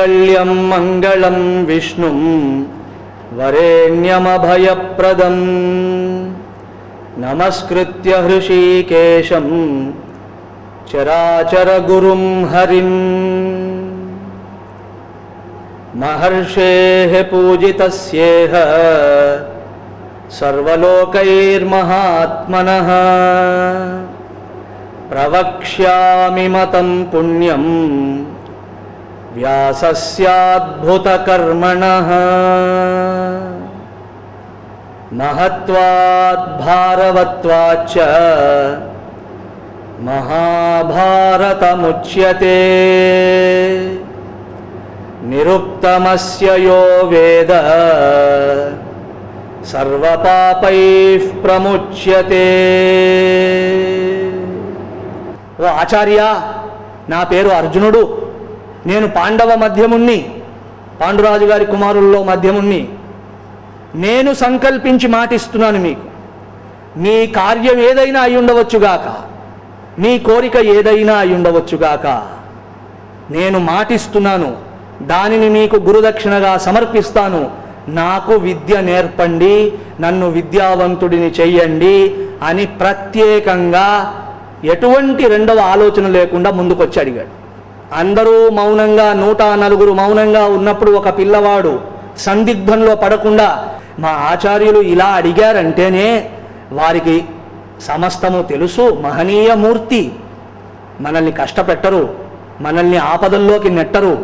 మాంగళ్యం మంగళం విష్ణుం వరేణ్యమభయప్రదం నమస్కృత్య హృషీకేశం చరాచరగురుం హరిం. మహర్షేః పూజితస్యేహ సర్వలోకైర్మహాత్మనః ప్రవక్ష్యామి మతం పుణ్యం వ్యాసస్యాద్భుతకర్మణః. మహత్వాద్ భారవత్వాచ్చ మహాభారతముచ్యతే. నిరుక్తమస్య యో వేద సర్వపాపైః ప్రముచ్యతే. ఓ ఆచార్య, నా పేరు అర్జునుడు, నేను పాండవ మధ్యముణ్ణి, పాండురాజు గారి కుమారుల్లో మధ్యముణ్ణి. నేను సంకల్పించి మాటిస్తున్నాను మీకు, మీ కార్యం ఏదైనా అయి ఉండవచ్చుగాక, మీ కోరిక ఏదైనా అయి ఉండవచ్చుగాక, నేను మాటిస్తున్నాను, దానిని మీకు గురుదక్షిణగా సమర్పిస్తాను. నాకు విద్య నేర్పండి, నన్ను విద్యావంతుడిని చెయ్యండి అని ప్రత్యేకంగా ఎటువంటి రెండవ ఆలోచన లేకుండా ముందుకొచ్చి అడిగాడు. అందరూ మౌనంగా, 104 మౌనంగా ఉన్నప్పుడు ఒక పిల్లవాడు సందిగ్ధంలో పడకుండా, మా ఆచార్యులు ఇలా అడిగారంటేనే వారికి సమస్తము తెలుసు, మహనీయమూర్తి, మనల్ని కష్టపెట్టరు, మనల్ని ఆపదల్లోకి నెట్టరు,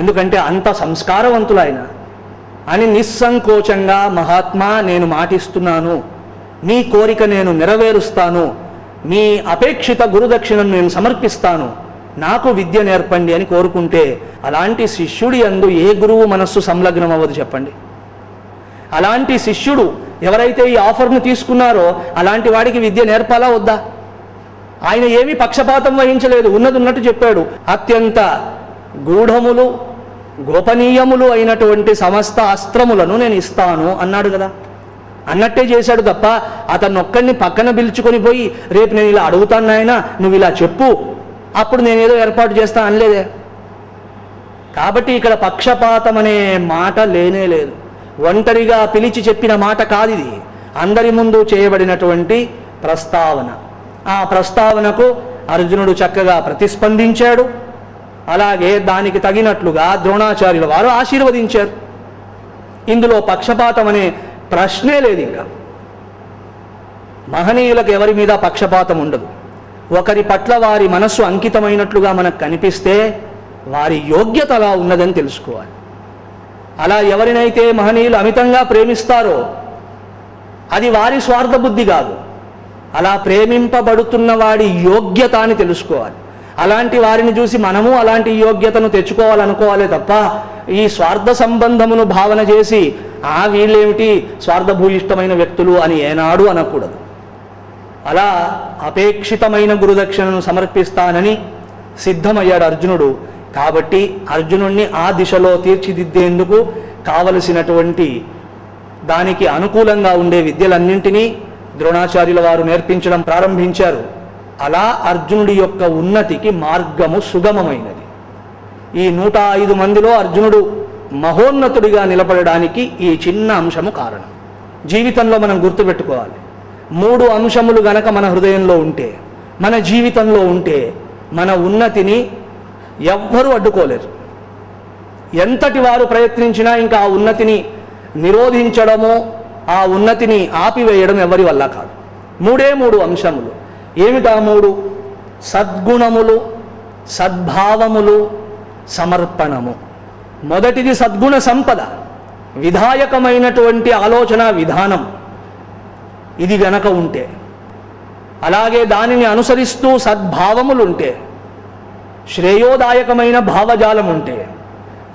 ఎందుకంటే అంత సంస్కారవంతులు ఆయన అని నిస్సంకోచంగా, మహాత్మా నేను మాటిస్తున్నాను, మీ కోరిక నేను నెరవేరుస్తాను, మీ అపేక్షిత గురుదక్షిణను నేను సమర్పిస్తాను, నాకు విద్య నేర్పండి అని కోరుకుంటే అలాంటి శిష్యుడి యందు ఏ గురువు మనస్సు సంలగ్నం అవ్వదు చెప్పండి? అలాంటి శిష్యుడు ఎవరైతే ఈ ఆఫర్ను తీసుకున్నారో అలాంటి వాడికి విద్య నేర్పాలా వద్దా? ఆయన ఏమీ పక్షపాతం వహించలేదు, ఉన్నది ఉన్నట్టు చెప్పాడు. అత్యంత గూఢములు గోపనీయములు అయినటువంటి సమస్త అస్త్రములను నేను ఇస్తాను అన్నాడు కదా. అన్నట్టే చేశాడు తప్ప అతను ఒక్కడిని పక్కన పిలుచుకొని పోయి, రేపు నేను ఇలా అడుగుతాను నాయన, నువ్వు ఇలా చెప్పు, అప్పుడు నేనేదో ఏర్పాటు చేస్తా అనలేదే. కాబట్టి ఇక్కడ పక్షపాతం అనే మాట లేనే లేదు. ఒంటరిగా పిలిచి చెప్పిన మాట కాదు ఇది, అందరి ముందు చేయబడినటువంటి ప్రస్తావన. ఆ ప్రస్తావనకు అర్జునుడు చక్కగా ప్రతిస్పందించాడు. అలాగే దానికి తగినట్లుగా ద్రోణాచార్యుల వారు ఆశీర్వదించారు. ఇందులో పక్షపాతం అనే ప్రశ్నే లేదు. ఇంకా మహనీయులకు ఎవరి మీద పక్షపాతం ఉండదు. ఒకరి పట్ల వారి మనస్సు అంకితమైనట్లుగా మనకు కనిపిస్తే వారి యోగ్యత అలా ఉన్నదని తెలుసుకోవాలి. అలా ఎవరినైతే మహనీయులు అమితంగా ప్రేమిస్తారో అది వారి స్వార్థ బుద్ధి కాదు, అలా ప్రేమింపబడుతున్న వాడి యోగ్యత అని తెలుసుకోవాలి. అలాంటి వారిని చూసి మనము అలాంటి యోగ్యతను తెచ్చుకోవాలనుకోవాలే తప్ప ఈ స్వార్థ సంబంధమును భావన చేసి వీళ్ళేమిటి స్వార్థభూయిష్టమైన వ్యక్తులు అని ఏనాడు అనకూడదు. అలా అపేక్షితమైన గురుదక్షిణను సమర్పిస్తానని సిద్ధమయ్యాడు అర్జునుడు. కాబట్టి అర్జునుణ్ణి ఆ దిశలో తీర్చిదిద్దేందుకు కావలసినటువంటి దానికి అనుకూలంగా ఉండే విద్యలన్నింటినీ ద్రోణాచార్యుల వారు నేర్పించడం ప్రారంభించారు. అలా అర్జునుడి యొక్క ఉన్నతికి మార్గము సుగమమైనది. ఈ 105 మందిలో అర్జునుడు మహోన్నతుడిగా నిలబడడానికి ఈ చిన్న అంశము కారణం. జీవితంలో మనం గుర్తుపెట్టుకోవాలి, 3 అంశములు గనక మన హృదయంలో ఉంటే, మన జీవితంలో ఉంటే, మన ఉన్నతిని ఎవ్వరూ అడ్డుకోలేరు. ఎంతటి వారు ప్రయత్నించినా ఇంకా ఆ ఉన్నతిని నిరోధించడము, ఆ ఉన్నతిని ఆపివేయడం ఎవరి వల్ల కాదు. 3 అంశములు. ఏమిటా 3? సద్గుణములు, సద్భావములు, సమర్పణము. మొదటిది సద్గుణ సంపద, విధాయకమైనటువంటి ఆలోచన విధానం. ఇది గనక ఉంటే, అలాగే దానిని అనుసరిస్తూ సద్భావములుంటే, శ్రేయోదాయకమైన భావజాలం ఉంటే,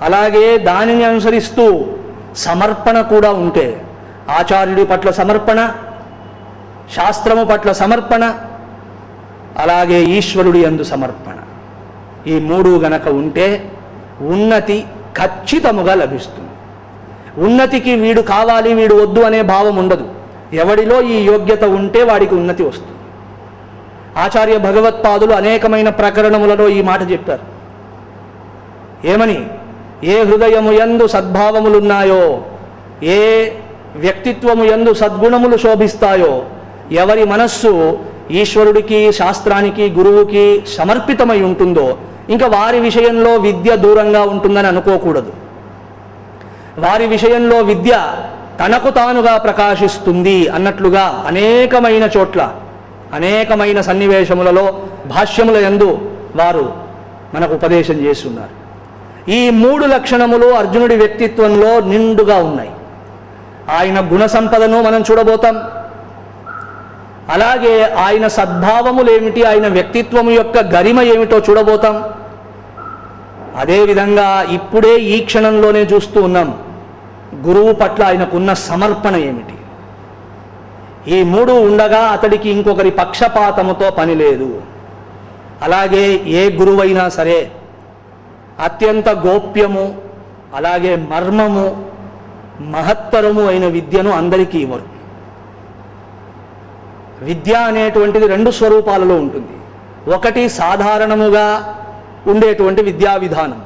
అలాగే దానిని అనుసరిస్తూ సమర్పణ కూడా ఉంటే, ఆచార్యుడి పట్ల సమర్పణ, శాస్త్రము పట్ల సమర్పణ, అలాగే ఈశ్వరుడి యందు సమర్పణ, ఈ 3 గనక ఉంటే ఉన్నతి ఖచ్చితముగా లభిస్తుంది. ఉన్నతికి వీడు కావాలి వీడు వద్దు అనే భావం ఉండదు. ఎవడిలో ఈ యోగ్యత ఉంటే వాడికి ఉన్నతి వస్తుంది. ఆచార్య భగవత్పాదులు అనేకమైన ప్రకరణములలో ఈ మాట చెప్పారు. ఏమని? ఏ హృదయము యందు సద్భావములున్నాయో, ఏ వ్యక్తిత్వము యందు సద్గుణములు శోభిస్తాయో, ఎవరి మనస్సు ఈశ్వరుడికి, శాస్త్రానికి, గురువుకి సమర్పితమై ఉంటుందో ఇంకా వారి విషయంలో విద్య దూరంగా ఉంటుందని అనుకోకూడదు. వారి విషయంలో విద్య తనకు తానుగా ప్రకాశిస్తుంది అన్నట్లుగా అనేకమైన చోట్ల, అనేకమైన సన్నివేశములలో, భాష్యముల యందు వారు మనకు ఉపదేశం చేస్తున్నారు. ఈ 3 లక్షణములు అర్జునుడి వ్యక్తిత్వంలో నిండుగా ఉన్నాయి. ఆయన గుణ సంపదను మనం చూడబోతాం. అలాగే ఆయన సద్భావములేమిటి, ఆయన వ్యక్తిత్వము యొక్క గరిమ ఏమిటో చూడబోతాం. అదేవిధంగా ఇప్పుడే ఈ క్షణంలోనే చూస్తూ ఉన్నాం గురువు పట్ల ఆయనకున్న సమర్పణ ఏమిటి. ఈ 3 ఉండగా అతడికి ఇంకొకరి పక్షపాతముతో పని లేదు. అలాగే ఏ గురువైనా సరే అత్యంత గోప్యము, అలాగే మర్మము, మహత్తరము అయిన విద్యను అందరికీ ఇవ్వరు. విద్య అనేటువంటిది 2 స్వరూపాలలో ఉంటుంది. ఒకటి సాధారణముగా ఉండేటువంటి విద్యా విధానం,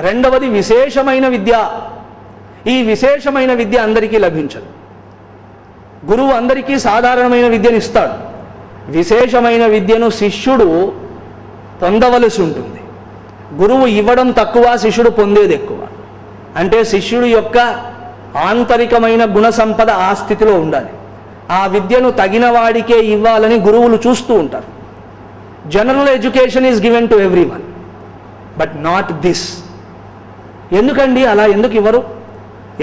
రెండవది విశేషమైన విద్య. ఈ విశేషమైన విద్య అందరికీ లభించదు. గురువు అందరికీ సాధారణమైన విద్యను ఇస్తాడు. విశేషమైన విద్యను శిష్యుడు పొందవలసి ఉంటుంది. గురువు ఇవ్వడం తక్కువ, శిష్యుడు పొందేది ఎక్కువ. అంటే శిష్యుడి యొక్క ఆంతరికమైన గుణ సంపద ఆ స్థితిలో ఉండాలి. ఆ విద్యను తగిన వాడికే ఇవ్వాలని గురువులు చూస్తూ ఉంటారు. General education is given to everyone, but not this. ఎందుకండి అలా ఎందుకు ఇవ్వరు?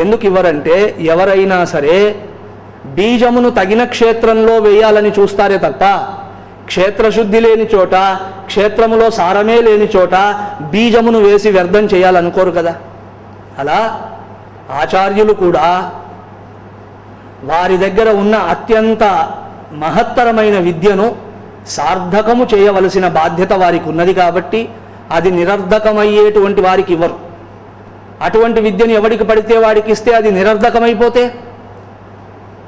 ఎందుకు ఇవ్వరంటే ఎవరైనా సరే బీజమును తగిన క్షేత్రంలో వేయాలని చూస్తారే తప్ప క్షేత్రశుద్ధి లేని చోట, క్షేత్రములో సారమే లేని చోట బీజమును వేసి వ్యర్థం చేయాలనుకోరు కదా. అలా ఆచార్యులు కూడా వారి దగ్గర ఉన్న అత్యంత మహత్తరమైన విద్యను సార్థకము చేయవలసిన బాధ్యత వారికి ఉన్నది కాబట్టి అది నిరర్ధకమయ్యేటువంటి వారికి ఇవ్వరు. అటువంటి విద్యను ఎవడికి పడితే వాడికి ఇస్తే అది నిరర్ధకమైపోతే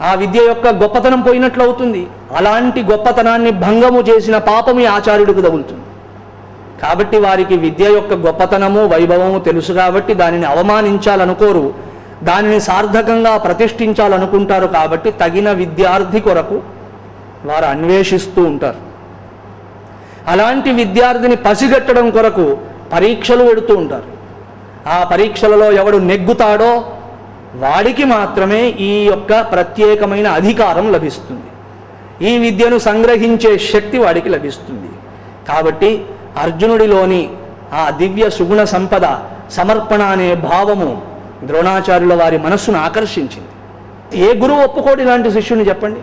ఆ విద్య యొక్క గొప్పతనం పోయినట్లు అవుతుంది. అలాంటి గొప్పతనాన్ని భంగము చేసిన పాపము ఈ ఆచార్యుడికి తగులుతుంది. కాబట్టి వారికి విద్య యొక్క గొప్పతనము, వైభవము తెలుసు కాబట్టి దానిని అవమానించాలనుకోరు, దానిని సార్థకంగా ప్రతిష్ఠించాలనుకుంటారు. కాబట్టి తగిన విద్యార్థి కొరకు వారు అన్వేషిస్తూ ఉంటారు. అలాంటి విద్యార్థిని పసిగట్టడం కొరకు పరీక్షలు పెడుతూ ఉంటారు. ఆ పరీక్షలలో ఎవడు నెగ్గుతాడో వాడికి మాత్రమే ఈ యొక్క ప్రత్యేకమైన అధికారం లభిస్తుంది. ఈ విద్యను సంగ్రహించే శక్తి వాడికి లభిస్తుంది. కాబట్టి అర్జునుడిలోని ఆ దివ్య సుగుణ సంపద, సమర్పణ అనే భావము ద్రోణాచార్యుల వారి మనస్సును ఆకర్షించింది. ఏ గురువు ఒప్పుకోడు ఇలాంటి శిష్యుని? చెప్పండి,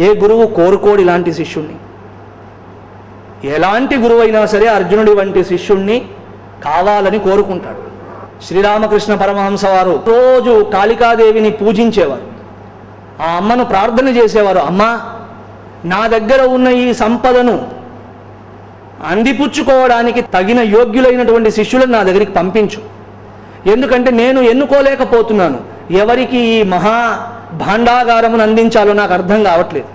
ఏ గురువు కోరుకోడు ఇలాంటి శిష్యుణ్ణి? ఎలాంటి గురువైనా సరే అర్జునుడి వంటి శిష్యుణ్ణి కావాలని కోరుకుంటాడు. శ్రీరామకృష్ణ పరమహంస వారు రోజు కాళికాదేవిని పూజించేవారు. ఆ అమ్మను ప్రార్థన చేసేవారు, అమ్మా నా దగ్గర ఉన్న ఈ సంపదను అందిపుచ్చుకోవడానికి తగిన యోగ్యులైనటువంటి శిష్యులను నా దగ్గరికి పంపించు. ఎందుకంటే నేను ఎన్నుకోలేకపోతున్నాను. ఎవరికి ఈ మహా భాండాగారమును అందించాలో నాకు అర్థం కావట్లేదు.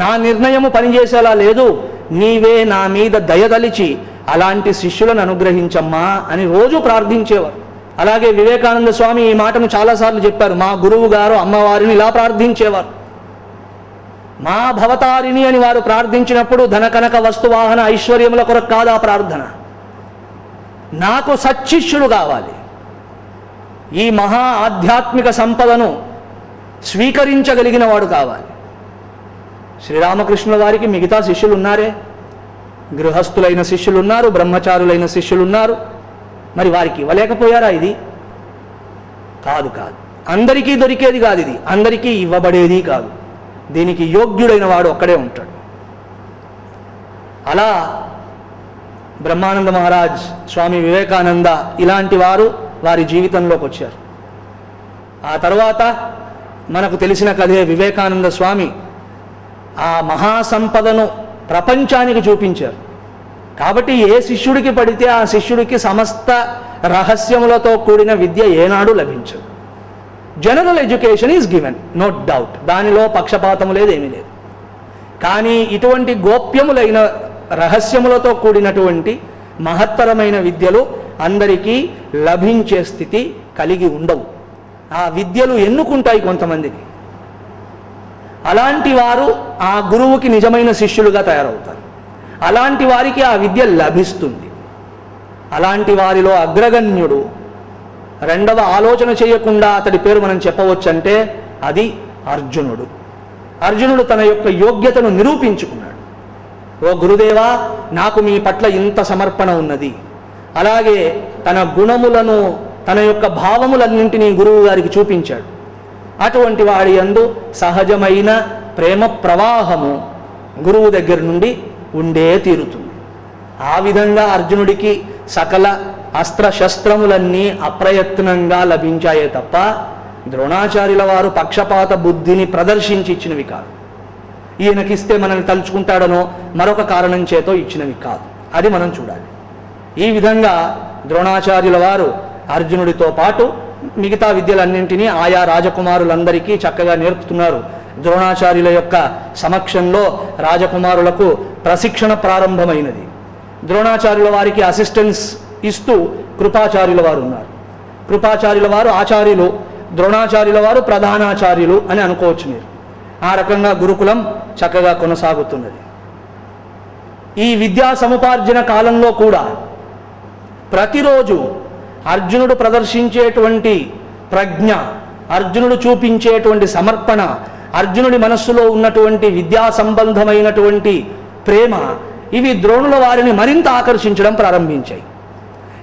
నా నిర్ణయము పనిచేసేలా లేదు. నీవే నా మీద దయదలిచి అలాంటి శిష్యులను అనుగ్రహించమ్మా అని రోజు ప్రార్థించేవారు. అలాగే వివేకానంద స్వామి ఈ మాటను చాలాసార్లు చెప్పారు. మా గురువు గారు అమ్మవారిని ఇలా ప్రార్థించేవారు. మా భవతారిణి అని వారు ప్రార్థించినప్పుడు ధనకనక వస్తువాహన ఐశ్వర్యముల కొరకు కాదు ఆ ప్రార్థన. నాకు సచ్చిష్యుడు కావాలి, ఈ మహా ఆధ్యాత్మిక సంపదను స్వీకరించగలిగిన వాడు కావాలి. శ్రీరామకృష్ణుల వారికి మిగతా శిష్యులు ఉన్నారే, గృహస్థులైన శిష్యులు ఉన్నారు, బ్రహ్మచారులైన శిష్యులు ఉన్నారు. మరి వారికి ఇవ్వలేకపోయారా? ఇది కాదు. అందరికీ దొరికేది కాదు, ఇది అందరికీ ఇవ్వబడేది కాదు. దీనికి యోగ్యుడైన వాడు ఒక్కడే ఉంటాడు. అలా బ్రహ్మానంద మహారాజ్, స్వామి వివేకానంద ఇలాంటి వారు వారి జీవితంలోకి వచ్చారు. ఆ తర్వాత మనకు తెలిసిన కథే వివేకానంద స్వామి ఆ మహాసంపదను ప్రపంచానికి చూపించారు. కాబట్టి ఏ శిష్యుడికి పడితే ఆ శిష్యుడికి సమస్త రహస్యములతో కూడిన విద్య ఏనాడు లభించదు. General education is given, no doubt, దానిలో పక్షపాతము లేదు, ఏమీ లేదు. కానీ ఇటువంటి గోప్యములైన రహస్యములతో కూడినటువంటి మహత్తరమైన విద్యలు అందరికీ లభించే స్థితి కలిగి ఉండవు. ఆ విద్యలు ఎన్నుకుంటాయి కొంతమందికి. అలాంటి వారు ఆ గురువుకి నిజమైన శిష్యులుగా తయారవుతారు. అలాంటి వారికి ఆ విద్య లభిస్తుంది. అలాంటి వారిలో అగ్రగణ్యుడు, రెండవ ఆలోచన చేయకుండా అతడి పేరు మనం చెప్పవచ్చంటే అది అర్జునుడు. అర్జునుడు తన యొక్క యోగ్యతను నిరూపించుకున్నాడు. ఓ గురుదేవా, నాకు మీ పట్ల ఇంత సమర్పణ ఉన్నది. అలాగే తన గుణములను, తన యొక్క భావములన్నింటినీ గురువు గారికి చూపించాడు. అటువంటి వాడి యందు సహజమైన ప్రేమ ప్రవాహము గురువు దగ్గర నుండి ఉండే తీరుతుంది. ఆ విధంగా అర్జునుడికి సకల అస్త్రశస్త్రములన్నీ అప్రయత్నంగా లభించాయే తప్ప ద్రోణాచార్యుల వారు పక్షపాత బుద్ధిని ప్రదర్శించి ఇచ్చినవి కాదు. ఈయనకిస్తే మనల్ని తలుచుకుంటాడనో మరొక కారణం చేతో ఇచ్చినవి కాదు. అది మనం చూడాలి. ఈ విధంగా ద్రోణాచార్యుల వారు అర్జునుడితో పాటు మిగతా విద్యలన్నింటినీ ఆయా రాజకుమారులందరికీ చక్కగా నేర్పుతున్నారు. ద్రోణాచార్యుల యొక్క సమక్షంలో రాజకుమారులకు ప్రశిక్షణ ప్రారంభమైనది. ద్రోణాచార్యుల వారికి అసిస్టెన్స్ ఇస్తూ కృపాచార్యుల వారు ఉన్నారు. కృపాచార్యుల వారు ఆచార్యులు, ద్రోణాచార్యుల వారు ప్రధానాచార్యులు అని అనుకోవచ్చు మీరు. ఆ రకంగా గురుకులం చక్కగా కొనసాగుతున్నది. ఈ విద్యా సముపార్జన కాలంలో కూడా ప్రతిరోజు అర్జునుడు ప్రదర్శించేటువంటి ప్రజ్ఞ, అర్జునుడు చూపించేటువంటి సమర్పణ, అర్జునుడి మనస్సులో ఉన్నటువంటి విద్యా సంబంధమైనటువంటి ప్రేమ, ఇవి ద్రోణుల వారిని మరింత ఆకర్షించడం ప్రారంభించాయి.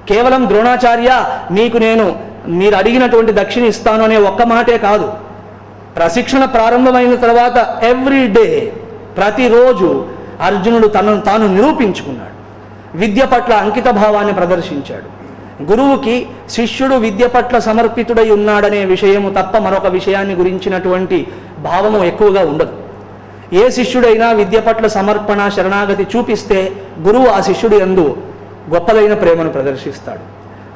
కేవలం ద్రోణాచార్య నీకు నేను మీరు అడిగినటువంటి దక్షిణ ఇస్తాను అనే ఒక్క మాటే కాదు. ప్రశిక్షణ ప్రారంభమైన తర్వాత ఎవ్రీడే, ప్రతిరోజు అర్జునుడు తనను తాను నిరూపించుకున్నాడు. విద్య పట్ల అంకిత భావాన్ని ప్రదర్శించాడు. గురువుకి శిష్యుడు విద్య పట్ల సమర్పితుడై ఉన్నాడనే విషయము తప్ప మరొక విషయాన్ని గురించినటువంటి భావము ఎక్కువగా ఉండదు. ఏ శిష్యుడైనా విద్య పట్ల సమర్పణ, శరణాగతి చూపిస్తే గురువు ఆ శిష్యుడి యందు గొప్పదైన ప్రేమను ప్రదర్శిస్తాడు.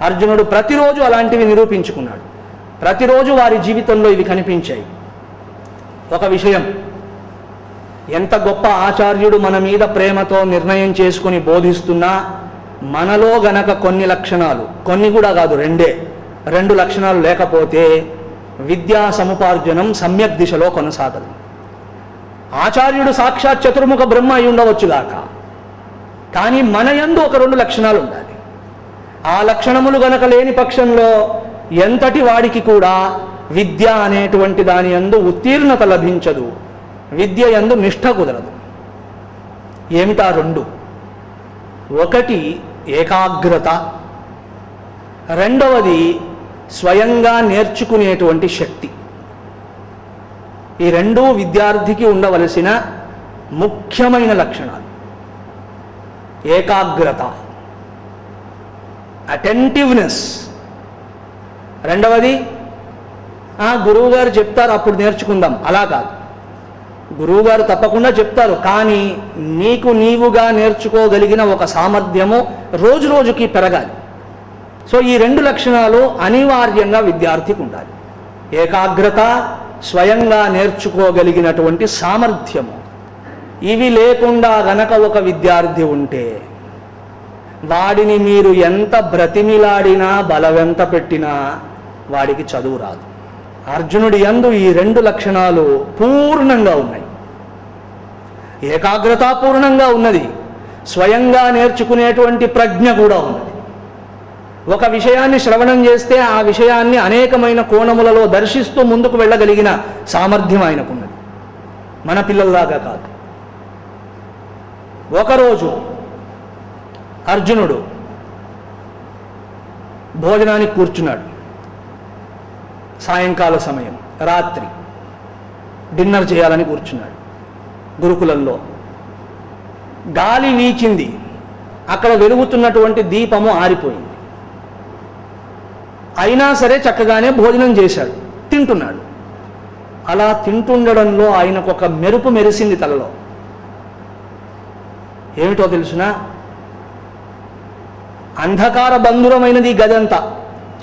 అర్జునుడు ప్రతిరోజు అలాంటివి నిరూపించుకున్నాడు. ప్రతిరోజు వారి జీవితంలో ఇవి కనిపించాయి. ఒక విషయం, ఎంత గొప్ప ఆచార్యుడు మన మీద ప్రేమతో నిర్ణయం చేసుకుని బోధిస్తున్నా మనలో గనక కొన్ని లక్షణాలు, కొన్ని కూడా కాదు, రెండు లక్షణాలు లేకపోతే విద్యా సముపార్జనం సమ్యక్ దిశలో కొనసాగదు. ఆచార్యుడు సాక్షాత్ చతుర్ముఖ బ్రహ్మ అయి ఉండవచ్చుగాక, కానీ మన యందు ఒక 2 లక్షణాలు ఉండాలి. ఆ లక్షణములు గనక లేని పక్షంలో ఎంతటి వాడికి కూడా విద్య అనేటువంటి దాని యందు ఉత్తీర్ణత లభించదు, విద్య యందు నిష్ఠ కుదరదు. ఏమిటా 2? ఒకటి ఏకాగ్రత, రెండవది స్వయంగా నేర్చుకునేటువంటి శక్తి. ఈ 2 విద్యార్థికి ఉండవలసిన ముఖ్యమైన లక్షణాలు. ఏకాగ్రత, అటెంటివ్నెస్. రెండవది గురువుగారు చెప్తారు అప్పుడు నేర్చుకుందాం, అలా కాదు. గురువుగారు తప్పకుండా చెప్తారు, కానీ నీకు నీవుగా నేర్చుకోగలిగిన ఒక సామర్థ్యము రోజు రోజుకి పెరగాలి. సో ఈ 2 లక్షణాలు అనివార్యంగా విద్యార్థికి ఉండాలి. ఏకాగ్రత, స్వయంగా నేర్చుకోగలిగినటువంటి సామర్థ్యము. ఇవి లేకుండా గనక ఒక విద్యార్థి ఉంటే వాడిని మీరు ఎంత బ్రతిమిలాడినా, బలవెంత పెట్టినా వాడికి చదువు రాదు. అర్జునుడి యందు ఈ 2 లక్షణాలు పూర్ణంగా ఉన్నాయి. ఏకాగ్రత పూర్ణంగా ఉన్నది, స్వయంగా నేర్చుకునేటువంటి ప్రజ్ఞ కూడా ఉన్నది. ఒక విషయాన్ని శ్రవణం చేస్తే ఆ విషయాన్ని అనేకమైన కోణములలో దర్శిస్తూ ముందుకు వెళ్ళగలిగిన సామర్థ్యం ఆయనకున్నది. మన పిల్లల్లాగా కాదు. ఒకరోజు అర్జునుడు భోజనానికి కూర్చున్నాడు. సాయంకాల సమయం, రాత్రి డిన్నర్ చేయాలని కూర్చున్నాడు. గురుకులంలో గాలి వీచింది, అక్కడ వెలుగుతున్నటువంటి దీపము ఆరిపోయింది. అయినా సరే చక్కగానే భోజనం చేశాడు, తింటున్నాడు. అలా తింటుండడంలో ఆయనకు ఒక మెరుపు మెరిసింది తలలో. ఏమిటో తెలుసునా? అంధకార బంధురమైనది గదంతా,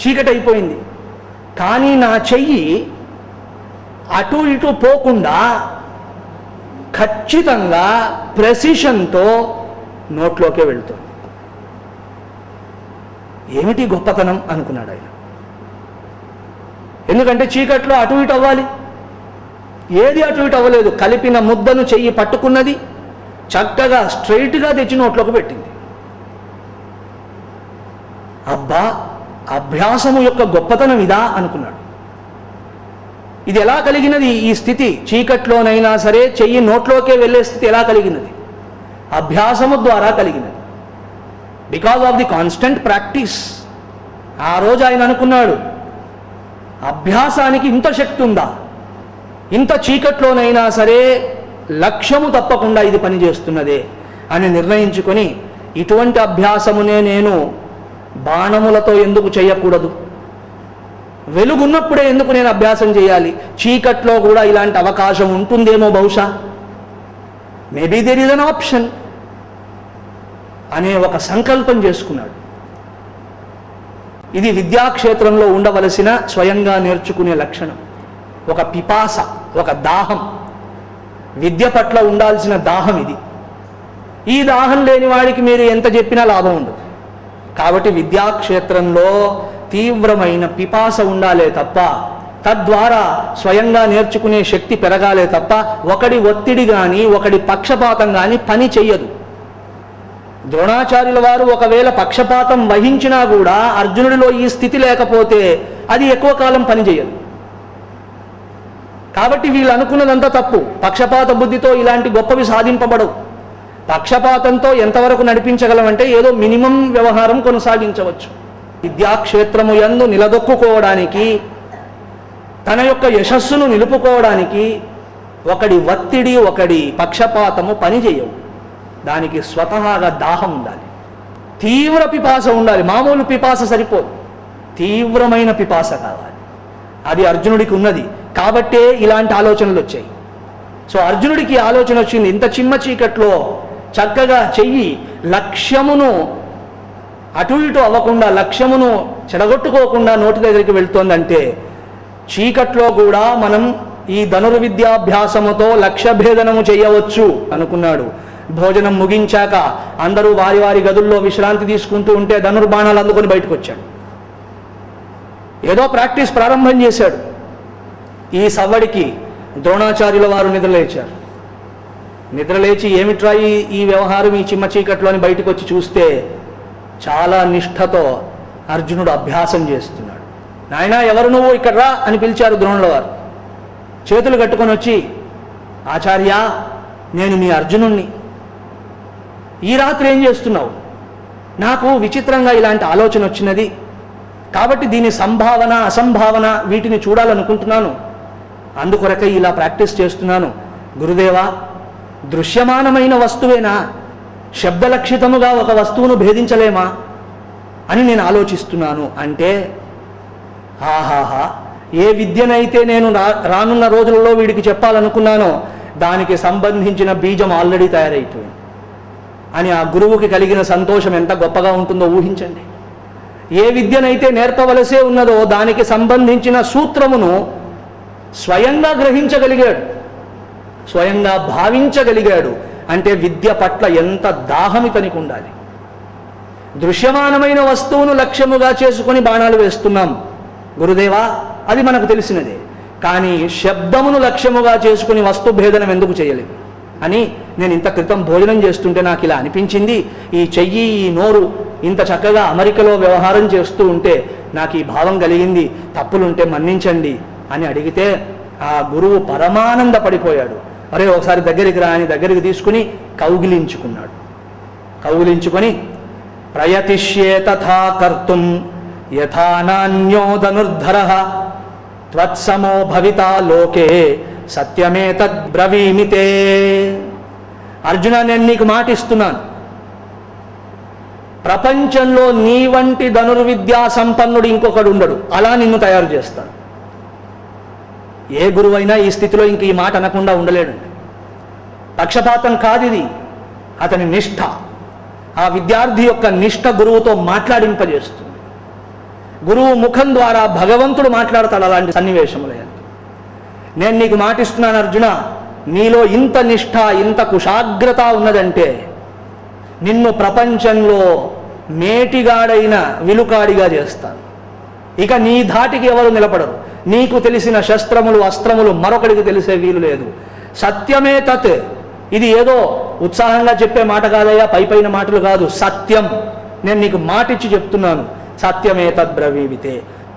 చీకటైపోయింది. కానీ నా చెయ్యి అటు ఇటు పోకుండా ఖచ్చితంగా ప్రెసిషన్తో నోట్లోకే వెళ్తుంది. ఏమిటి గొప్పతనం అనుకున్నాడు ఆయన. ఎందుకంటే చీకట్లో అటు ఇటు అవ్వాలి, ఏది అటు ఇటు అవ్వలేదు. కలిపిన ముద్దను చెయ్యి పట్టుకున్నది, చక్కగా స్ట్రైట్గా తెచ్చి నోట్లోకి పెట్టింది. అబ్బా, అభ్యాసము యొక్క గొప్పతనం ఇదా అనుకున్నాడు. ఇది ఎలా కలిగినది ఈ స్థితి? చీకట్లోనైనా సరే చెయ్యి నోట్లోకే వెళ్ళే స్థితి ఎలా కలిగినది? అభ్యాసము ద్వారా కలిగినది. Because of the constant practice. ఆ రోజు ఆయన అనుకున్నాడు, అభ్యాసానికి ఇంత శక్తి ఉందా? ఇంత చీకట్లోనైనా సరే లక్ష్యము తప్పకుండా ఇది పనిచేస్తున్నదే అని నిర్ణయించుకొని, ఇటువంటి అభ్యాసమునే నేను బాణములతో ఎందుకు చేయకూడదు? వెలుగున్నప్పుడే ఎందుకు నేను అభ్యాసం చేయాలి? చీకట్లో కూడా ఇలాంటి అవకాశం ఉంటుందేమో బహుశా, maybe there is an option అనే ఒక సంకల్పం చేసుకున్నాడు. ఇది విద్యాక్షేత్రంలో ఉండవలసిన స్వయంగా నేర్చుకునే లక్షణం. ఒక పిపాస, ఒక దాహం, విద్య పట్ల ఉండాల్సిన దాహం ఇది. ఈ దాహం లేని వాడికి మీరు ఎంత చెప్పినా లాభం ఉండదు. కాబట్టి విద్యాక్షేత్రంలో తీవ్రమైన పిపాస ఉండాలే తప్ప, తద్వారా స్వయంగా నేర్చుకునే శక్తి పెరగాలే తప్ప, ఒకడి ఒత్తిడి కానీ ఒకడి పక్షపాతం కానీ పని చెయ్యదు. ద్రోణాచార్యుల వారు ఒకవేళ పక్షపాతం వహించినా కూడా అర్జునుడిలో ఈ స్థితి లేకపోతే అది ఎక్కువ కాలం పనిచేయదు. కాబట్టి వీళ్ళు అనుకున్నదంతా తప్పు. పక్షపాత బుద్ధితో ఇలాంటి గొప్పవి సాధింపబడవు. పక్షపాతంతో ఎంతవరకు నడిపించగలమంటే ఏదో మినిమం వ్యవహారం కొనసాగించవచ్చు. విద్యాక్షేత్రము యందు నిలదొక్కుకోవడానికి, తన యొక్క యశస్సును నిలుపుకోవడానికి ఒకడి ఒత్తిడి, ఒకడి పక్షపాతము పనిచేయవు. దానికి స్వతహాగా దాహం ఉండాలి, తీవ్ర పిపాస ఉండాలి. మామూలు పిపాస సరిపోదు, తీవ్రమైన పిపాస కావాలి. అది అర్జునుడికి ఉన్నది. కాబట్టే ఇలాంటి ఆలోచనలు వచ్చాయి. సో అర్జునుడికి ఆలోచన వచ్చింది, ఇంత చిమ్మ చీకట్లో చక్కగా చెయ్యి లక్ష్యమును అటు ఇటు అవ్వకుండా, లక్ష్యమును చెడగొట్టుకోకుండా నోటి దగ్గరికి వెళ్తోందంటే, చీకట్లో కూడా మనం ఈ ధనుర్విద్యాభ్యాసముతో లక్ష్య భేదనము చేయవచ్చు అనుకున్నాడు. భోజనం ముగించాక అందరూ వారి వారి గదుల్లో విశ్రాంతి తీసుకుంటూ ఉంటే ధనుర్బాణాలు అందుకొని బయటకు వచ్చాడు. ఏదో ప్రాక్టీస్ ప్రారంభం చేశాడు. ఈ సవ్వడికి ద్రోణాచార్యుల వారు నిద్రలేచారు. నిద్రలేచి ఏమిట్రా ఈ వ్యవహారం, ఈ చిమ్మ చీకట్లోని బయటకు వచ్చి చూస్తే చాలా నిష్ఠతో అర్జునుడు అభ్యాసం చేస్తున్నాడు. నాయనా, ఎవరు నువ్వు, ఇక్కడ రా అని పిలిచారు ద్రోణుల వారు. చేతులు కట్టుకొని వచ్చి, ఆచార్య, నేను మీ అర్జునుణ్ణి. ఈ రాత్రి ఏం చేస్తున్నావు? నాకు విచిత్రంగా ఇలాంటి ఆలోచన వచ్చినది, కాబట్టి దీని సంభావన అసంభావన వీటిని చూడాలనుకుంటున్నాను, అందుకొరకై ఇలా ప్రాక్టీస్ చేస్తున్నాను. గురుదేవా, దృశ్యమానమైన వస్తువేనా, శబ్దలక్షితముగా ఒక వస్తువును భేదించలేమా అని నేను ఆలోచిస్తున్నాను అంటే, ఆహాహా, ఏ విద్యనైతే నేను రానున్న రోజులలో వీడికి చెప్పాలనుకున్నానో దానికి సంబంధించిన బీజం ఆల్రెడీ తయారైపోయింది అని ఆ గురువుకి కలిగిన సంతోషం ఎంత గొప్పగా ఉంటుందో ఊహించండి. ఏ విద్యనైతే నేర్పవలసే ఉన్నదో దానికి సంబంధించిన సూత్రమును స్వయంగా గ్రహించగలిగాడు, స్వయంగా భావించగలిగాడు. అంటే విద్య పట్ల ఎంత దాహం ఇతనికి ఉండాలి. దృశ్యమానమైన వస్తువును లక్ష్యముగా చేసుకొని బాణాలు వేస్తున్నాం గురుదేవా, అది మనకు తెలిసినదే. కానీ శబ్దమును లక్ష్యముగా చేసుకుని వస్తు భేదనం ఎందుకు చేయలేదు అని నేను ఇంత క్రితం భోజనం చేస్తుంటే నాకు ఇలా అనిపించింది. ఈ చెయ్యి, ఈ నోరు ఇంత చక్కగా అమెరికలో వ్యవహారం చేస్తూ ఉంటే నాకు ఈ భావం కలిగింది, తప్పులుంటే మన్నించండి అని అడిగితే ఆ గురువు పరమానంద పడిపోయాడు. అరే, ఒకసారి దగ్గరికి రా అని దగ్గరికి తీసుకుని కౌగిలించుకున్నాడు. కౌగిలించుకొని, ప్రయతిష్యే తథా కర్తుం యథా నాన్యో ధనుర్ధరః త్వత్సమో భవితా లోకే సత్యమేతద్ బ్రవీమితే. అర్జున, నేను నీకు మాటిస్తున్నాను, ప్రపంచంలో నీ వంటి ధనుర్విద్యా సంపన్నుడు ఇంకొకడు ఉండడు, అలా నిన్ను తయారు చేస్తాను. ఏ గురువైనా ఈ స్థితిలో ఇంక ఈ మాట అనకుండా ఉండలేడు. పక్షపాతం కాదిది, అతని నిష్ఠ, ఆ విద్యార్థి యొక్క నిష్ఠ గురువుతో మాట్లాడింపజేస్తుంది. గురువు ముఖం ద్వారా భగవంతుడు మాట్లాడతాడు అలాంటి సన్నివేశములే. నేను నీకు మాటిస్తున్నాను అర్జున, నీలో ఇంత నిష్ఠ, ఇంత కుశాగ్రత ఉన్నదంటే నిన్ను ప్రపంచంలో మేటిగాడైన విలుకాడిగా చేస్తాను. ఇక నీ ధాటికి ఎవరు నిలబడరు. నీకు తెలిసిన శస్త్రములు అస్త్రములు మరొకడికి తెలిసే వీలు లేదు. సత్యమే తత్. ఇది ఏదో ఉత్సాహంగా చెప్పే మాట కాదయ్యా, పైపైన మాటలు కాదు, సత్యం. నేను నీకు మాటిచ్చి చెప్తున్నాను, సత్యమే తద్బ్రవీమితే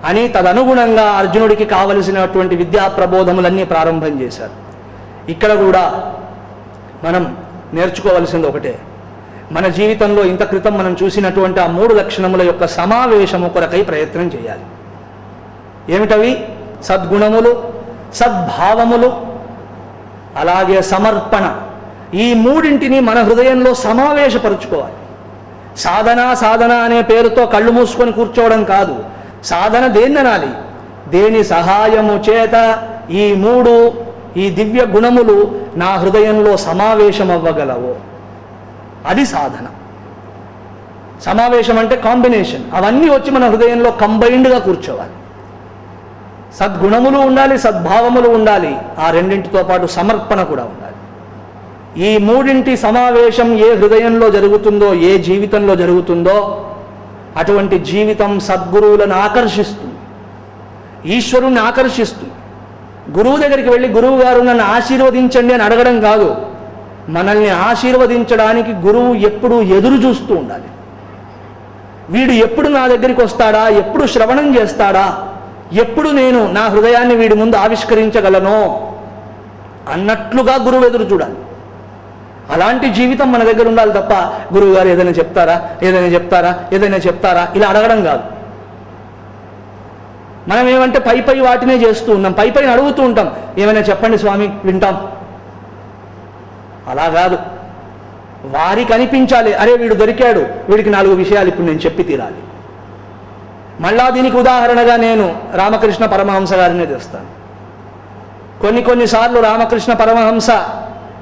అని తదనుగుణంగా అర్జునుడికి కావలసినటువంటి విద్యా ప్రబోధములన్నీ ప్రారంభం చేశారు. ఇక్కడ కూడా మనం నేర్చుకోవలసింది ఒకటే. మన జీవితంలో ఇంత క్రితం మనం చూసినటువంటి ఆ 3 లక్షణముల యొక్క సమావేశము కొరకై ప్రయత్నం చేయాలి. ఏమిటవి? సద్గుణములు, సద్భావములు, అలాగే సమర్పణ. ఈ మూడింటిని మన హృదయంలో సమావేశపరుచుకోవాలి. సాధన అనే పేరుతో కళ్ళు మూసుకొని కూర్చోవడం కాదు. సాధన దేన్ననాలి? దేని సహాయము చేత ఈ 3 ఈ దివ్య గుణములు నా హృదయంలో సమావేశం అవ్వగలవో అది సాధన. సమావేశం అంటే కాంబినేషన్. అవన్నీ వచ్చి మన హృదయంలో కంబైన్డ్గా కూర్చోవాలి. సద్గుణములు ఉండాలి, సద్భావములు ఉండాలి, ఆ రెండింటితో పాటు సమర్పణ కూడా ఉండాలి. ఈ మూడింటి సమావేశం ఏ హృదయంలో జరుగుతుందో, ఏ జీవితంలో జరుగుతుందో అటువంటి జీవితం సద్గురువులను ఆకర్షిస్తుంది, ఈశ్వరుణ్ణి ఆకర్షిస్తుంది. గురువు దగ్గరికి వెళ్ళి గురువు గారు నన్ను ఆశీర్వదించండి అని అడగడం కాదు. మనల్ని ఆశీర్వదించడానికి గురువు ఎప్పుడూ ఎదురు చూస్తూ ఉండాలి. వీడు ఎప్పుడు నా దగ్గరికి వస్తాడా, ఎప్పుడు శ్రవణం చేస్తాడా, ఎప్పుడు నేను నా హృదయాన్ని వీడి ముందు ఆవిష్కరించగలనో అన్నట్లుగా గురువు ఎదురు చూడాలి. అలాంటి జీవితం మన దగ్గర ఉండాలి తప్ప గురువు గారు ఏదైనా చెప్తారా ఇలా అడగడం కాదు. మనం ఏమంటే పై వాటినే చేస్తూ ఉన్నాం, పై అడుగుతూ ఉంటాం, ఏమైనా చెప్పండి స్వామి వింటాం. అలా కాదు. వారికి అనిపించాలి, అరే వీడు దొరికాడు, వీడికి 4 విషయాలు ఇప్పుడు నేను చెప్పి తీరాలి. మళ్ళా దీనికి ఉదాహరణగా నేను రామకృష్ణ పరమహంస గారినే తెస్తాను. కొన్నిసార్లు రామకృష్ణ పరమహంస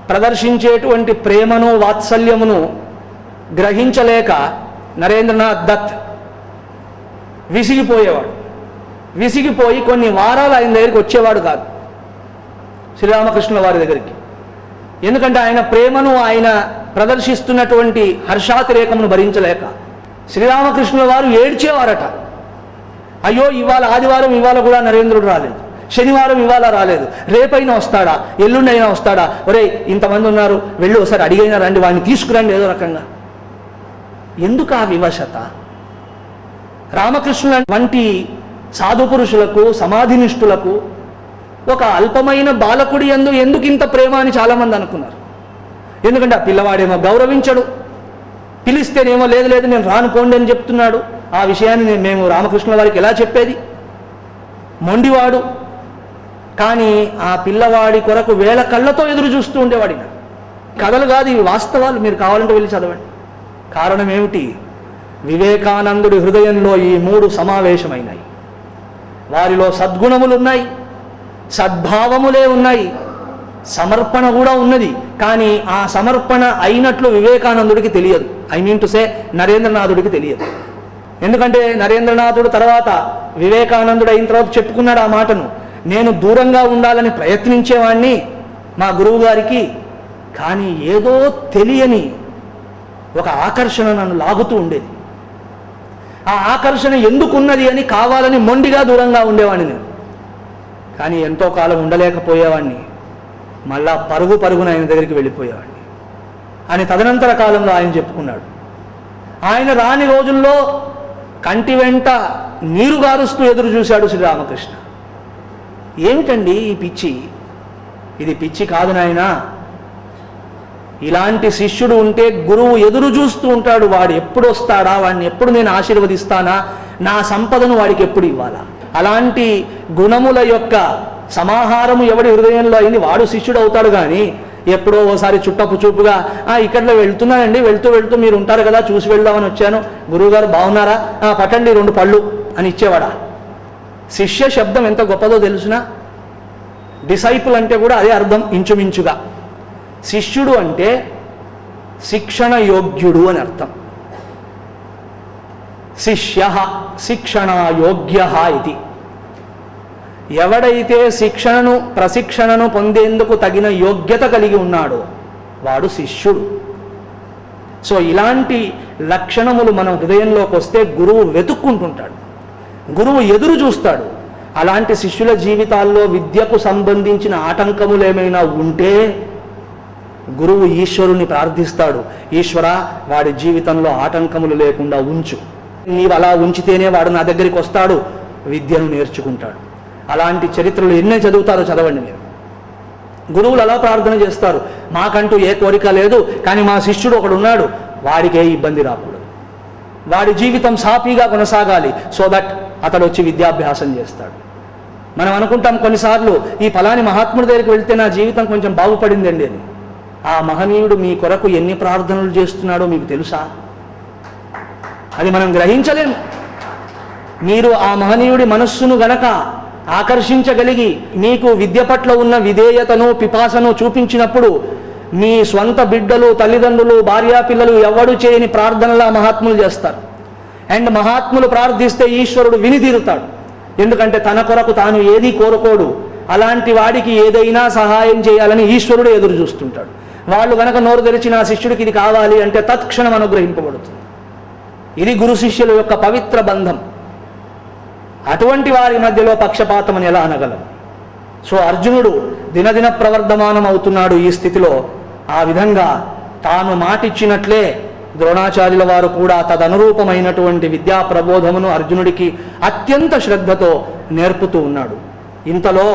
ప్రదర్శించేటువంటి ప్రేమను వాత్సల్యమును గ్రహించలేక నరేంద్రనాథ్ దత్ విసిగిపోయి కొన్ని వారాలు ఆయన దగ్గరికి వచ్చేవాడు కాదు, శ్రీరామకృష్ణుల వారి దగ్గరికి. ఎందుకంటే ఆయన ప్రేమను, ఆయన ప్రదర్శిస్తున్నటువంటి హర్షాతిరేకమును భరించలేక శ్రీరామకృష్ణుల వారు ఏడ్చేవారట. అయ్యో ఇవాళ ఆదివారం, ఇవాళ కూడా నరేంద్రుడు రాలేదు, శనివారం ఇవాళ రాలేదు, రేపైనా వస్తాడా, ఎల్లుండి అయినా వస్తాడా, ఒరే ఇంతమంది ఉన్నారు, వెళ్ళి ఒకసారి అడిగైనా రండి, వాడిని తీసుకురండి ఏదో రకంగా. ఎందుకు ఆ వివశత? రామకృష్ణుల వంటి సాధు పురుషులకు, సమాధినిష్ఠులకు ఒక అల్పమైన బాలకుడి యందు ఎందుకు ఇంత ప్రేమ అని చాలామంది అనుకున్నారు. ఎందుకంటే ఆ పిల్లవాడేమో గౌరవించడు, పిలిస్తేనేమో లేదు నేను రాను పోండి అని చెప్తున్నాడు. ఆ విషయాన్ని మేము రామకృష్ణుల వారికి ఎలా చెప్పేది? మొండివాడు. కానీ ఆ పిల్లవాడి కొరకు వేల కళ్ళతో ఎదురు చూస్తూ ఉండేవాడిన. కథలు కాదు ఇవి, వాస్తవాలు. మీరు కావాలంటే వెళ్ళి చదవండి. కారణం ఏమిటి? వివేకానందుడి హృదయంలో ఈ 3 సమావేశమైనాయి. వారిలో సద్గుణములు ఉన్నాయి, సద్భావములే ఉన్నాయి, సమర్పణ కూడా ఉన్నది. కానీ ఆ సమర్పణ అయినట్లు వివేకానందుడికి తెలియదు. ఐ మీన్ టు సే నరేంద్రనాథుడికి తెలియదు. ఎందుకంటే నరేంద్రనాథుడు తర్వాత వివేకానందుడు అయిన తర్వాత చెప్పుకున్నాడు ఆ మాటను, నేను దూరంగా ఉండాలని ప్రయత్నించేవాణ్ణి మా గురువు గారికి, కానీ ఏదో తెలియని ఒక ఆకర్షణ నన్ను లాగుతూ ఉండేది. ఆ ఆకర్షణ ఎందుకున్నది అని కావాలని మొండిగా దూరంగా ఉండేవాడిని నేను. కానీ ఎంతో కాలం ఉండలేకపోయేవాడిని, మళ్ళా పరుగున ఆయన దగ్గరికి వెళ్ళిపోయేవాడిని అని తదనంతర కాలంలో ఆయన చెప్పుకున్నాడు. ఆయన రాని రోజుల్లో కంటి వెంట నీరు గారుస్తూ ఎదురు చూశాడు శ్రీరామకృష్ణ. ఏమిటండి ఈ పిచ్చి? ఇది పిచ్చి కాదు నాయనా. ఇలాంటి శిష్యుడు ఉంటే గురువు ఎదురు చూస్తూ ఉంటాడు, వాడు ఎప్పుడు వస్తాడా, వాడిని ఎప్పుడు నేను ఆశీర్వదిస్తానా, నా సంపదను వాడికి ఎప్పుడు ఇవ్వాలా. అలాంటి గుణముల యొక్క సమాహారము ఎవడి హృదయంలో అయింది వాడు శిష్యుడు అవుతాడు. కానీ ఎప్పుడో ఓసారి చుట్టపు చూపుగా ఇక్కడలో వెళ్తున్నానండి, వెళ్తూ మీరు ఉంటారు కదా చూసి వెళ్దామని వచ్చాను, గురువుగారు బాగున్నారా, పట్టండి 2 పళ్ళు అని ఇచ్చేవాడా? శిష్య శబ్దం ఎంత గొప్పదో తెలుసునా? డిసైపుల్ అంటే కూడా అదే అర్థం ఇంచుమించుగా. శిష్యుడు అంటే శిక్షణ యోగ్యుడు అని అర్థం. శిష్య శిక్షణాయోగ్య ఇది. ఎవడైతే ప్రశిక్షణను పొందేందుకు తగిన యోగ్యత కలిగి ఉన్నాడో వాడు శిష్యుడు. సో ఇలాంటి లక్షణములు మన హృదయంలోకి వస్తే గురువు వెతుక్కుంటుంటాడు, గురువు ఎదురు చూస్తాడు. అలాంటి శిష్యుల జీవితాల్లో విద్యకు సంబంధించిన ఆటంకములు ఏమైనా ఉంటే గురువు ఈశ్వరుని ప్రార్థిస్తాడు, ఈశ్వర వాడి జీవితంలో ఆటంకములు లేకుండా ఉంచు, నీవు అలా ఉంచితేనే వాడు నా దగ్గరికి వస్తాడు, విద్యను నేర్చుకుంటాడు. అలాంటి చరిత్రలు ఎన్ని చదువుతారో చదవండి మీరు. గురువులు అలా ప్రార్థన చేస్తారు, మాకంటూ ఏ కోరిక లేదు, కానీ మా శిష్యుడు ఒకడు ఉన్నాడు, వాడికి ఏ ఇబ్బంది రాకూడదు, వాడి జీవితం సాఫీగా కొనసాగాలి, సో దట్ అతడు వచ్చి విద్యాభ్యాసం చేస్తాడు. మనం అనుకుంటాం కొన్నిసార్లు, ఈ ఫలాని మహాత్ముడి దగ్గరికి వెళ్తే నా జీవితం కొంచెం బాగుపడిందండి అని. ఆ మహనీయుడు మీ కొరకు ఎన్ని ప్రార్థనలు చేస్తున్నాడో మీకు తెలుసా? అది మనం గ్రహించలేం. మీరు ఆ మహనీయుడి మనస్సును గనక ఆకర్షించగలిగి మీకు విద్య పట్ల ఉన్న విధేయతను పిపాసను చూపించినప్పుడు మీ స్వంత బిడ్డలు, తల్లిదండ్రులు, భార్యాపిల్లలు ఎవడు చేయని ప్రార్థనలా మహాత్ములు చేస్తారు. అండ్ మహాత్ములు ప్రార్థిస్తే ఈశ్వరుడు విని తీరుతాడు. ఎందుకంటే తన కొరకు తాను ఏదీ కోరుకోడు, అలాంటి వాడికి ఏదైనా సహాయం చేయాలని ఈశ్వరుడు ఎదురు చూస్తుంటాడు. వాళ్ళు గనక నోరు తెరిచి నా శిష్యుడికి ఇది కావాలి అంటే తత్క్షణం అనుగ్రహింపబడుతుంది. ఇది గురు శిష్యుల యొక్క పవిత్ర బంధం. అటువంటి వారి మధ్యలో పక్షపాతం అని ఎలా అనగలం? సో అర్జునుడు దినదిన ప్రవర్ధమానం అవుతున్నాడు ఈ స్థితిలో. ఆ విధంగా తాను మాటిచ్చినట్లే ద్రోణాచార్యుల వారు కూడా తదనురూపమైనటువంటి విద్యా ప్రబోధమును అర్జునుడికి అత్యంత శ్రద్ధతో నేర్పుతూ ఉన్నాడు. ఇంతలో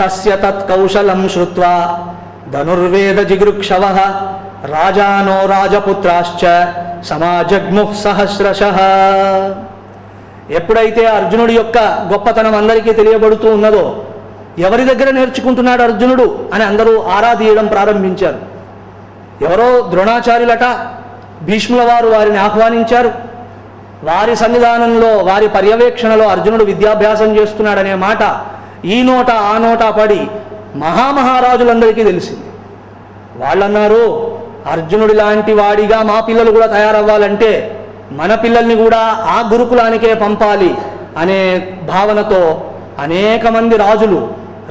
తస్య తత్కౌశలం శ్రుత్వా ధనుర్వేద జిగృక్షవః రాజానో రాజపుత్రాశ్చ సమాజగ్ముః సహస్రశః. ఎప్పుడైతే అర్జునుడి యొక్క గొప్పతనం అందరికీ తెలియబడుతూ ఉన్నదో, ఎవరి దగ్గర నేర్చుకుంటున్నాడు అర్జునుడు అని అందరూ ఆరా తీయడం ప్రారంభించారు. ఎవరో ద్రోణాచార్యులట, భీష్ముల వారు వారిని ఆహ్వానించారు. వారి సన్నిధానంలో, వారి పర్యవేక్షణలో అర్జునుడు విద్యాభ్యాసం చేస్తున్నాడనే మాట ఈ నోట ఆ నోట పడి మహామహారాజులందరికీ తెలిసింది. వాళ్ళన్నారు, అర్జునుడి లాంటి వాడిగా మా పిల్లలు కూడా తయారవ్వాలంటే మన పిల్లల్ని కూడా ఆ గురుకులానికే పంపాలి అనే భావనతో అనేక మంది రాజులు,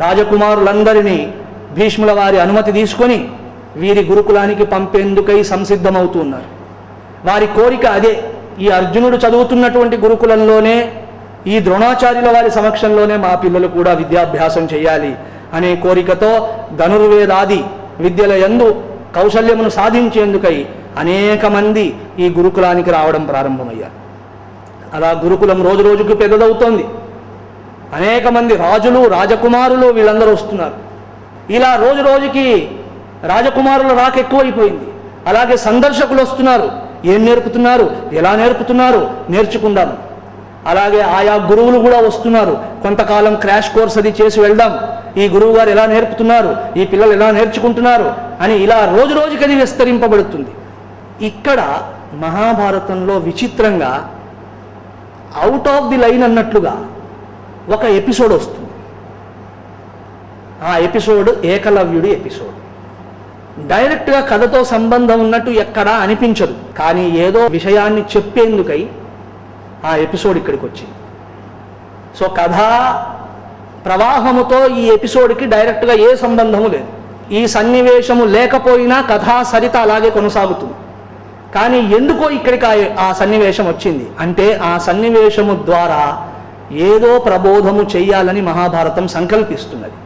రాజకుమారులందరినీ భీష్ముల వారి అనుమతి తీసుకొని వీరి గురుకులానికి పంపేందుకై సంసిద్ధమవుతున్నారు. వారి కోరిక అదే, ఈ అర్జునుడు చదువుతున్నటువంటి గురుకులంలోనే, ఈ ద్రోణాచార్యుల వారి సమక్షంలోనే మా పిల్లలు కూడా విద్యాభ్యాసం చేయాలి అనే కోరికతో ధనుర్వేదాది విద్యల యందు కౌశల్యమును సాధించేందుకై అనేక మంది ఈ గురుకులానికి రావడం ప్రారంభమయ్యారు. అలా గురుకులం రోజు రోజుకు పెద్దదవుతోంది. అనేక మంది రాజులు, రాజకుమారులు వీళ్ళందరూ వస్తున్నారు. ఇలా రోజు రోజుకి రాజకుమారుల రాక ఎక్కువైపోయింది. అలాగే సందర్శకులు వస్తున్నారు. ఏం నేర్పుతున్నారు, ఎలా నేర్పుతున్నారు, నేర్చుకుందాం. అలాగే ఆయా గురువులు కూడా వస్తున్నారు. కొంతకాలం క్రాష్ కోర్స్ అది చేసి వెళ్దాం, ఈ గురువు గారు ఎలా నేర్పుతున్నారు, ఈ పిల్లలు ఎలా నేర్చుకుంటున్నారు అని ఇలా రోజు రోజుకి అది విస్తరింపబడుతుంది. ఇక్కడ మహాభారతంలో విచిత్రంగా అవుట్ ఆఫ్ ది లైన్ అన్నట్లుగా ఒక ఎపిసోడ్ వస్తుంది. ఆ ఎపిసోడ్ ఏకలవ్యుడి ఎపిసోడ్. డైరెక్ట్గా కథతో సంబంధం ఉన్నట్టు ఎక్కడా అనిపించదు, కానీ ఏదో విషయాన్ని చెప్పేందుకై ఆ ఎపిసోడ్ ఇక్కడికి వచ్చింది. సో కథా ప్రవాహముతో ఈ ఎపిసోడ్కి డైరెక్ట్గా ఏ సంబంధము లేదు. ఈ సన్నివేశము లేకపోయినా కథా సరిత అలాగే కొనసాగుతుంది. కానీ ఎందుకో ఇక్కడికి ఆ సన్నివేశం వచ్చింది అంటే, ఆ సన్నివేశము ద్వారా ఏదో ప్రబోధము చెయ్యాలని మహాభారతం సంకల్పిస్తున్నది.